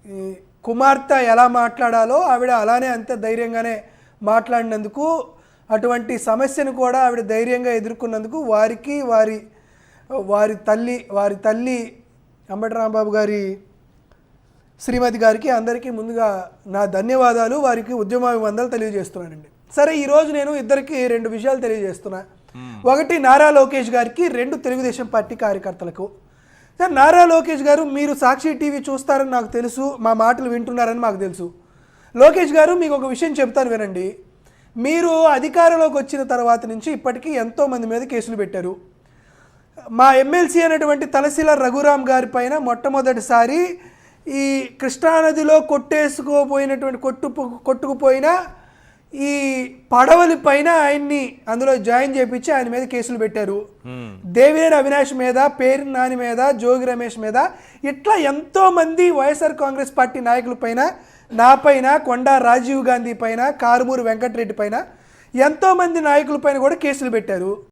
ఈ కుమార్తె ఎలా మాట్లాడాలో ఆవిడ అలానే అంత ధైర్యంగానే మాట్లాడినందుకు, అటువంటి సమస్యను కూడా ఆవిడ ధైర్యంగా ఎదుర్కొన్నందుకు వారికి వారి తల్లి అంబటి రాంబాబు గారి శ్రీమతి గారికి అందరికీ ముందుగా నా ధన్యవాదాలు, వారికి ఉద్యమాభివందనలు తెలియజేస్తున్నానండి. సరే, ఈరోజు నేను ఇద్దరికి 2 విషయాలు తెలియజేస్తున్నా. ఒకటి నారా లోకేష్ గారికి, 2 తెలుగుదేశం పార్టీ కార్యకర్తలకు. సార్, నారా లోకేష్ గారు, మీరు సాక్షి టీవీ చూస్తారని నాకు తెలుసు, మా మాటలు వింటున్నారని మాకు తెలుసు. లోకేష్ గారు, మీకు ఒక విషయం చెప్తాను వినండి. మీరు అధికారంలోకి వచ్చిన తర్వాత నుంచి ఇప్పటికీ ఎంతోమంది మీద కేసులు పెట్టారు. మా ఎమ్మెల్సీ అయినటువంటి తలశీల రఘురామ్ గారి పైన మొట్టమొదటిసారి ఈ కృష్ణానదిలో కొట్టుకుపోయిన ఈ పడవలి పైన ఆయన్ని అందులో జాయిన్ చేయించి ఆయన మీద కేసులు పెట్టారు. దేవినేని అవినాష్ మీద, పేరు నాని మీద, జోగి రమేష్ మీద, ఇట్లా ఎంతోమంది వైఎస్ఆర్ కాంగ్రెస్ పార్టీ నాయకుల పైన, నా పైన, కొండా రాజీవ్ గాంధీ పైన, కారుమూరి వెంకటరెడ్డి పైన, ఎంతోమంది నాయకుల పైన కూడా కేసులు పెట్టారు.